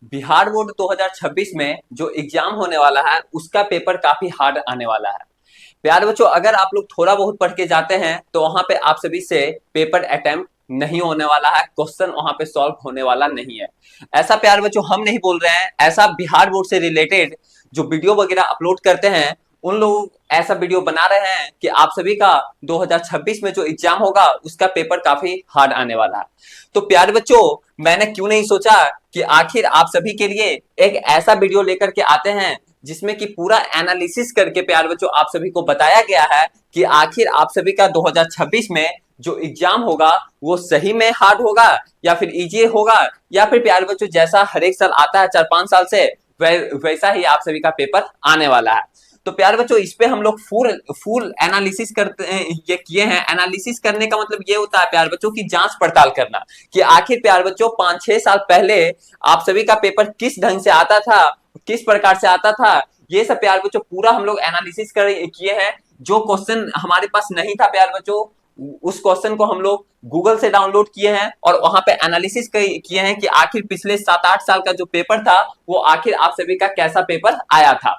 Bihar board 2026 में जो exam होने वाला है उसका पेपर काफी हार्ड आने वाला है। प्यारे बच्चों, अगर आप लोग थोड़ा बहुत पढ़ के जाते हैं तो वहां पे आप सभी से पेपर अटेम्प्ट नहीं होने वाला है, क्वेश्चन वहां पे सॉल्व होने वाला नहीं है। ऐसा प्यारे बच्चों हम नहीं बोल रहे हैं, ऐसा बिहार बोर्ड से रिलेटेड जो वीडियो वगैरह अपलोड करते हैं उन लोग ऐसा वीडियो बना रहे हैं कि आप सभी का 2026 में जो एग्जाम होगा उसका पेपर काफी हार्ड आने वाला है। तो प्यारे बच्चों, मैंने क्यों नहीं सोचा कि आखिर आप सभी के लिए एक ऐसा वीडियो लेकर के आते हैं जिसमें कि पूरा एनालिसिस करके प्यारे बच्चों आप सभी को बताया गया है कि आखिर आप सभी का 2026 में जो एग्जाम होगा वो सही में हार्ड होगा या फिर इजी होगा, या फिर प्यारे बच्चों जैसा हर एक साल आता है 4-5 साल से वैसा ही आप सभी का पेपर आने वाला है। तो प्यारे बच्चों इस पे हम लोग फुल फुल एनालिसिस करते हैं, ये किए हैं। एनालिसिस करने का मतलब ये होता है प्यारे बच्चों की जांच पड़ताल करना कि आखिर प्यारे बच्चों 5-6 साल पहले आप सभी का पेपर किस ढंग से आता था, किस प्रकार से आता था। ये सब प्यारे बच्चों पूरा हम लोग एनालिसिस किए हैं। जो क्वेश्चन हमारे पास नहीं था प्यारे बच्चों उस क्वेश्चन को हम लोग गूगल से डाउनलोड किए हैं और वहां पे एनालिसिस किए हैं कि आखिर पिछले 7-8 साल का जो पेपर था वो आखिर आप सभी का कैसा पेपर आया था।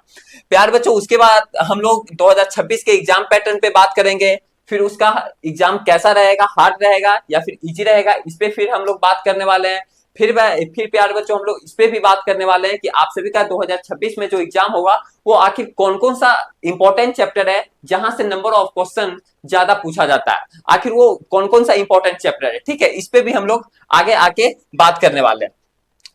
प्यार बच्चों उसके बाद हम लोग 2026 के एग्जाम पैटर्न पे बात करेंगे, फिर उसका एग्जाम कैसा रहेगा, हार्ड रहेगा या फिर इजी रहेगा, इस पे फिर हम लोग बात करने वाले हैं। फिर प्यार बच्चों हम लोग इस पे भी बात करने वाले हैं कि आप सभी का 2026 में जो एग्जाम होगा वो आखिर कौन कौन सा इंपॉर्टेंट चैप्टर है जहां से नंबर ऑफ क्वेश्चन ज्यादा पूछा जाता है, आखिर वो कौन कौन सा इंपॉर्टेंट चैप्टर है। ठीक है, इस पे भी हम लोग आगे आके बात करने वाले हैं।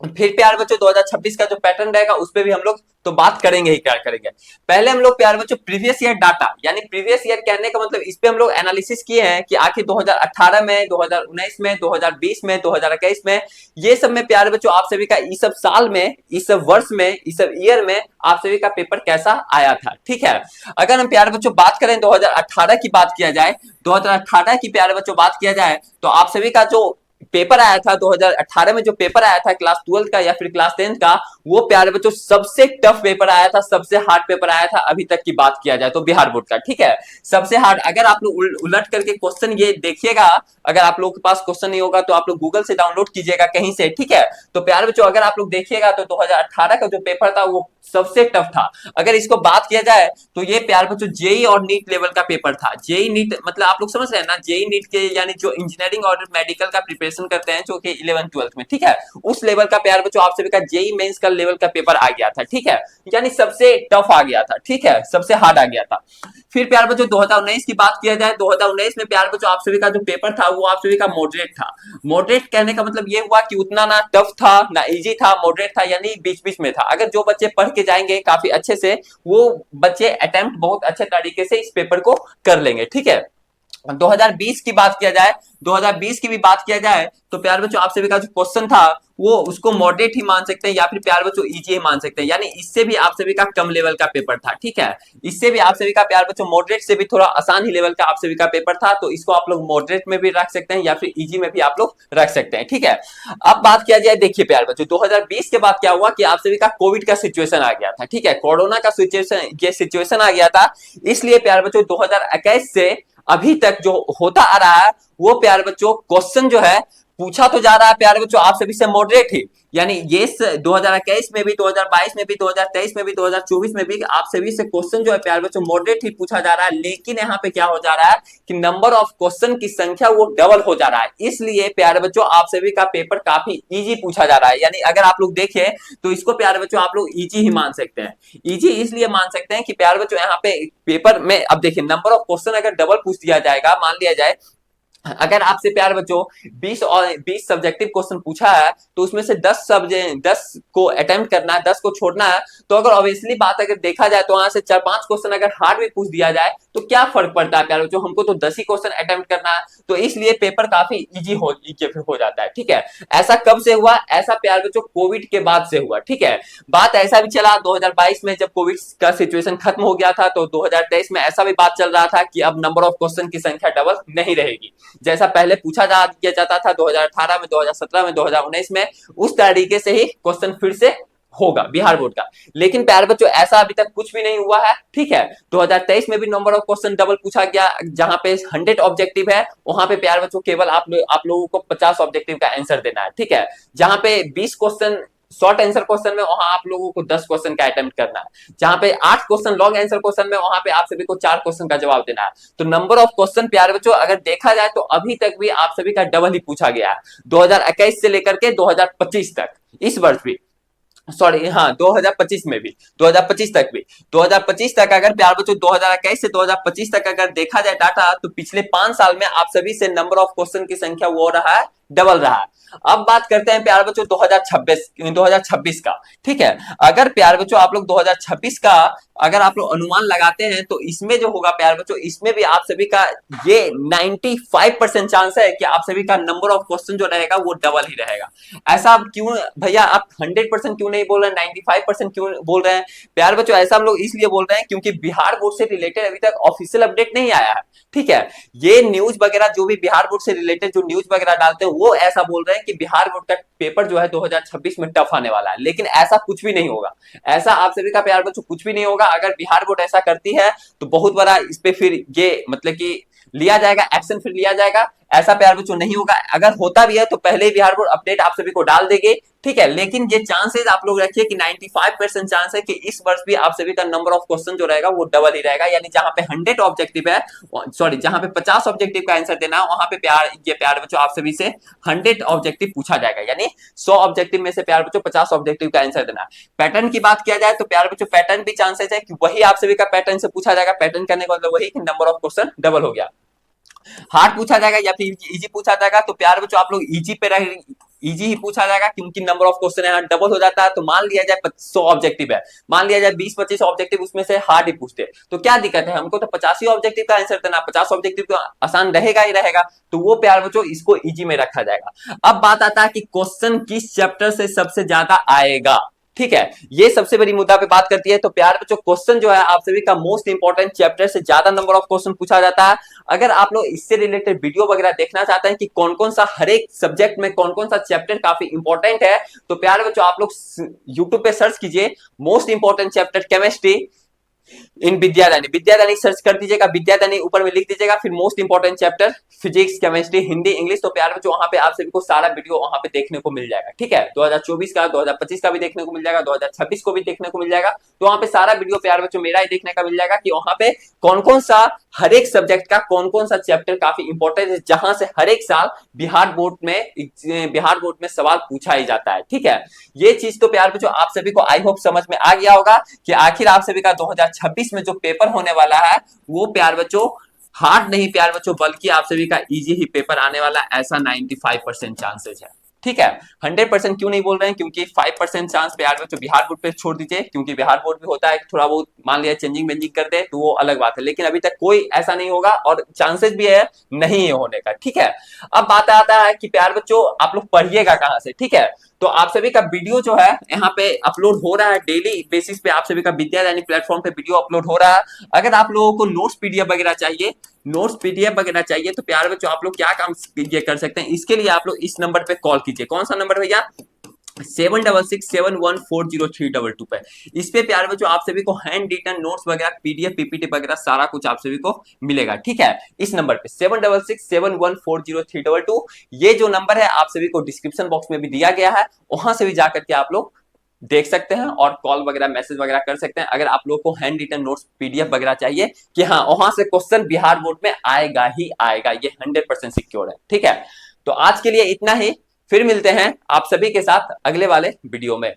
फिर प्यार बच्चों 2026 का जो पैटर्न रहेगा उस पे भी हम लोग तो बात करेंगे ही, क्या करेंगे। पहले हम लोग प्यार बच्चों प्रीवियस ईयर डाटा, यानी प्रीवियस ईयर कहने का मतलब इस पे हम लोग एनालिसिस किए हैं कि आखिर 2018 में, 2019 में, 2020 में, 2021 में, ये सब में प्यार बच्चों आप सभी का इस सब साल में, इस सब वर्ष में, इस सब ईयर में आप सभी का पेपर कैसा आया था। ठीक है, अगर हम प्यार बच्चों बात करें 2018 की बात किया जाए, 2018 की प्यार बच्चों बात किया जाए तो आप सभी का जो पेपर आया था 2018 में, जो पेपर आया था क्लास 12 का या फिर क्लास 10 का, वो प्यारे बच्चों सबसे टफ पेपर आया था, सबसे हार्ड पेपर आया था अभी तक की बात किया जाए तो बिहार बोर्ड का। ठीक है, सबसे हार्ड। अगर आप लोग उलट करके क्वेश्चन ये देखिएगा, अगर आप लोगों के पास क्वेश्चन नहीं होगा तो आप लोग गूगल से डाउनलोड कीजिएगा कहीं से। ठीक है, तो प्यारे बच्चों अगर आप लोग देखिएगा तो 2018 का जो पेपर था वो सबसे टफ था। अगर इसको बात किया जाए तो ये प्यारे बच्चों जेई और नीट लेवल का पेपर था। जेई नीट मतलब आप लोग समझ रहे हैं ना, जेई नीट के यानी जो इंजीनियरिंग और मेडिकल का प्रिपरेशन करते हैं जो कि 11th-12th में। ठीक है, उस लेवल का प्यारे बच्चों आप सभी का जेई मेंस का लेवल का पेपर आ गया था। ठीक है, यानी सबसे टफ आ गया था। ठीक है, सबसे हार्ड आ गया था। फिर प्यार बच्चों 2019 की बात किया जाए, 2019 में प्यार बच्चों आप सभी का जो पेपर था वो आप सभी का मॉडरेट था। मॉडरेट कहने का मतलब ये हुआ कि उतना ना टफ था ना इजी था, मॉडरेट था, यानी बीच बीच में था। अगर जो बच्चे पढ़ के जाएंगे काफी अच्छे से वो बच्चे अटेम्प्ट बहुत अच्छे तरीके से इस पेपर को कर लेंगे। ठीक है, 2020 की बात किया जाए, 2020 की भी बात किया जाए तो प्यार बच्चों आप सभी का जो क्वेश्चन था वो उसको मॉडरेट ही मान सकते हैं या फिर प्यार बच्चों इजी ही मान सकते हैं, यानी इससे भी आप सभी का कम लेवल का पेपर था। ठीक है, इससे भी आप सभी का प्यार बच्चों मॉडरेट से भी थोड़ा आसान ही लेवल का आप सभी का पेपर था, तो इसको आप लोग मॉडरेट में भी रख सकते हैं या फिर इजी में भी आप लोग रख सकते हैं। ठीक है, अब बात किया जाए, देखिए प्यार बच्चों 2020 के बाद क्या हुआ कि आप सभी का कोविड का सिचुएशन आ गया था। ठीक है, कोरोना का सिचुएशन, ये सिचुएशन आ गया था, इसलिए प्यार बच्चों 2021 से अभी तक जो होता आ रहा है वो प्यारे बच्चों क्वेश्चन जो है पूछा तो जा रहा है प्यारे बच्चों आप सभी से मॉडरेट ही, यानी ये 2021 में भी, 2022 में भी, 2023 में भी, 2024 में भी आप सभी से क्वेश्चन जो है प्यारे बच्चों मॉडरेट ही पूछा जा रहा है। लेकिन यहाँ पे क्या हो जा रहा है कि नंबर ऑफ क्वेश्चन की संख्या वो डबल हो जा रहा है, इसलिए प्यारे बच्चों आप सभी का पेपर काफी इजी पूछा जा रहा है। यानी अगर आप लोग देखें तो इसको प्यारे बच्चों आप लोग इजी ही मान सकते हैं। इजी इसलिए मान सकते हैं कि प्यारे बच्चों यहाँ पे पेपर में अब देखिए नंबर ऑफ क्वेश्चन अगर डबल पूछ दिया जाएगा, मान लिया जाए अगर आपसे प्यार बच्चों 20 सब्जेक्टिव क्वेश्चन पूछा है तो उसमें से 10 को अटेम्प्ट करना है, 10 को छोड़ना है, तो अगर ऑब्वियसली बात अगर देखा जाए तो वहां से 4-5 क्वेश्चन अगर हार्ड भी पूछ दिया जाए तो क्या फर्क पड़ता है प्यार बच्चों, हमको तो 10 ही क्वेश्चन अटेम्प्ट करना है, तो इसलिए पेपर काफी इजी हो जाता है। ठीक है, ऐसा कब से हुआ, ऐसा प्यार बच्चों कोविड के बाद से हुआ। ठीक है, बात ऐसा भी चला 2022 में जब कोविड का सिचुएशन खत्म हो गया था तो 2023 में ऐसा भी बात चल रहा था कि अब नंबर ऑफ क्वेश्चन की संख्या डबल नहीं रहेगी, जैसा पहले पूछा किया जाता था 2018 में, 2017 में, 2019 में, उस तरीके से ही क्वेश्चन फिर से होगा बिहार बोर्ड का। लेकिन प्यारे बच्चों ऐसा अभी तक कुछ भी नहीं हुआ है। ठीक है, 2023 में भी नंबर ऑफ क्वेश्चन डबल पूछा गया, जहां पे 100 ऑब्जेक्टिव है वहां पे प्यारे बच्चों केवल आप लोगों को 50 ऑब्जेक्टिव का आंसर देना है। ठीक है, जहां पे 20 क्वेश्चन शॉर्ट आंसर क्वेश्चन में वहां आप लोगों को 10 क्वेश्चन का अटेम्प्ट करना है, जहां पे 8 क्वेश्चन लॉन्ग आंसर क्वेश्चन में वहां पे आप सभी को 4 क्वेश्चन का जवाब देना है। तो नंबर ऑफ क्वेश्चन प्यारे बच्चों अगर देखा जाए तो अभी तक भी आप सभी का डबल ही पूछा गया है, 2021 से लेकर के 2025 तक, इस वर्ष भी, सॉरी हाँ 2025 में भी, 2025 तक भी, 2025 तक अगर प्यार बच्चों 2021 से 2025 तक अगर देखा जाए डाटा, तो पिछले 5 साल में आप सभी से नंबर ऑफ क्वेश्चन की संख्या वो रहा है, डबल रहा है। अब बात करते हैं प्यार बच्चों 2026 का, ठीक है। अगर प्यार बच्चों आप लोग 2026 का अगर आप लोग अनुमान लगाते हैं तो इसमें जो होगा प्यार बच्चों, इसमें भी आप सभी का ये 95% चांस है कि आप सभी का नंबर ऑफ क्वेश्चन जो रहेगा वो डबल ही रहेगा। ऐसा आप क्यों भैया, आप 100% क्यों नहीं बोल रहे हैं, 95% क्यों बोल रहे हैं प्यार बच्चों? ऐसा हम लोग इसलिए बोल रहे हैं क्योंकि बिहार बोर्ड से रिलेटेड अभी तक ऑफिशियल अपडेट नहीं आया है, ठीक है। ये न्यूज वगैरह जो भी बिहार बोर्ड से रिलेटेड जो न्यूज वगैरह डालते हैं वो ऐसा बोल रहे हैं कि बिहार बोर्ड का पेपर जो है 2026 में टफ आने वाला है, लेकिन ऐसा कुछ भी नहीं होगा। ऐसा आप सभी का प्यार बच्चों कुछ भी नहीं होगा। अगर बिहार बोर्ड ऐसा करती है तो बहुत बड़ा इस पे फिर ये मतलब कि लिया जाएगा, एक्शन फिर लिया जाएगा। ऐसा प्यार बच्चों नहीं होगा, अगर होता भी है तो पहले ही बिहार बोर्ड अपडेट आप सभी को डाल देगी, ठीक है। लेकिन ये चांसेस आप लोग रखिए कि 95% चांस है कि इस वर्ष भी आप सभी का नंबर ऑफ क्वेश्चन जो रहेगा वो डबल ही रहेगा, यानी जहां पे 100 ऑब्जेक्टिव है, सॉरी जहां पे 50 ऑब्जेक्टिव का आंसर देना है, वहां पे प्यार बच्चों आप सभी से 100 ऑब्जेक्टिव पूछा जाएगा, यानी 100 ऑब्जेक्टिव में से प्यार बच्चों 50 ऑब्जेक्टिव का आंसर देना है। पैटर्न की बात किया जाए तो प्यार बच्चों पैटर्न भी चांसेस है कि वही आप सभी का पैटर्न से पूछा जाएगा। पैटर्न करने का मतलब वही कि नंबर ऑफ क्वेश्चन डबल हो गया। हार्ड पूछा जाएगा या फिर इजी पूछा जाएगा, तो प्यार बच्चों आप लोग इजी पे रह, इजी ही पूछा जाएगा क्योंकि नंबर ऑफ क्वेश्चन यहाँ डबल हो जाता है। तो मान लिया जाए 100 ऑब्जेक्टिव है, मान लिया जाए 20-25 ऑब्जेक्टिव उसमें से हार्ड ही पूछते, तो क्या दिक्कत है, हमको तो 85 ऑब्जेक्टिव का आंसर देना, 50 ऑब्जेक्टिव तो आसान रहेगा ही रहेगा। तो वो प्यार बच्चों इसको इजी में रखा जाएगा। अब बात आता है कि क्वेश्चन किस चैप्टर से सबसे ज्यादा आएगा, ठीक है। ये सबसे बड़ी मुद्दा पे बात करती है। तो प्यार बच्चों क्वेश्चन जो है आप सभी का मोस्ट इंपॉर्टेंट चैप्टर से ज्यादा नंबर ऑफ क्वेश्चन पूछा जाता है। अगर आप लोग इससे रिलेटेड वीडियो वगैरह देखना चाहते हैं कि कौन कौन सा हर एक सब्जेक्ट में कौन कौन सा चैप्टर काफी इंपॉर्टेंट है, तो प्यार बच्चों आप लोग यूट्यूब पे सर्च कीजिए most important chapter chemistry in Vidyadani, Vidyadani search कर दीजिएगा, विद्यादानी ऊपर में लिख दीजिएगा, फिर most important chapter physics, chemistry, Hindi, English. तो प्यार बच्चों वहां पे आप सभी को सारा वीडियो वहां पे देखने को मिल जाएगा, ठीक है। 2024 का, 2025 का भी देखने को मिल जाएगा, 2026 को भी देखने को मिल जाएगा। तो वहां पे सारा वीडियो प्यार बच्चों मेरा ही देखने का मिल जाएगा कि वहां पे कौन कौन सा हर एक सब्जेक्ट का कौन कौन सा चैप्टर काफी इंपॉर्टेंट है, जहां से हर एक साल बिहार बोर्ड में सवाल पूछा ही जाता है, ठीक है। ये चीज तो प्यार बच्चों आप सभी को आई होप समझ में आ गया होगा कि आखिर आप सभी का 2026 में जो पेपर होने वाला है वो प्यार बच्चों हार्ड नहीं प्यार बच्चों, बल्कि आप सभी का इजी ही पेपर आने वाला, ऐसा 95% चांसेस है, ठीक है। 100% क्यों नहीं बोल रहे हैं, क्योंकि 5% चांस प्यार बच्चों बिहार बोर्ड पे छोड़ दीजिए, क्योंकि बिहार बोर्ड भी होता है थोड़ा बहुत, मान लिया चेंजिंग बेंजिंग कर दे तो वो अलग बात है, लेकिन अभी तक कोई ऐसा नहीं होगा और चांसेस भी है नहीं होने का, ठीक है। अब बात आता है कि प्यार बच्चों आप लोग पढ़िएगा कहां से, ठीक है। तो आप सभी का वीडियो जो है यहाँ पे अपलोड हो रहा है, डेली बेसिस पे आप सभी का विद्यादानी प्लेटफॉर्म पे वीडियो अपलोड हो रहा है। अगर आप लोगों को नोट्स पीडीएफ वगैरह चाहिए, नोट्स पीडीएफ वगैरह चाहिए, तो प्यार बच्चों आप लोग क्या काम ये कर सकते हैं, इसके लिए आप लोग इस नंबर पे कॉल कीजिए। कौन सा नंबर भैया? 7667140322 पे। इस पे प्यार बच्चों आप सभी को हैंड रिटन नोट्स वगैरह, पीडीएफ, पीपीटी वगैरह सारा कुछ आप सभी को मिलेगा, ठीक है। इस नंबर पे 7667140322, ये जो नंबर है आप सभी को डिस्क्रिप्शन बॉक्स में भी दिया गया है, वहां से भी जाकर के आप लोग देख सकते हैं और कॉल वगैरह मैसेज वगैरह कर सकते हैं। अगर आप लोग को हैंड रिटन नोट्स पीडीएफ वगैरह चाहिए कि हाँ वहां से क्वेश्चन बिहार बोर्ड में आएगा ही आएगा, ये 100% सिक्योर है, ठीक है। तो आज के लिए इतना ही, फिर मिलते हैं आप सभी के साथ अगले वाले वीडियो में।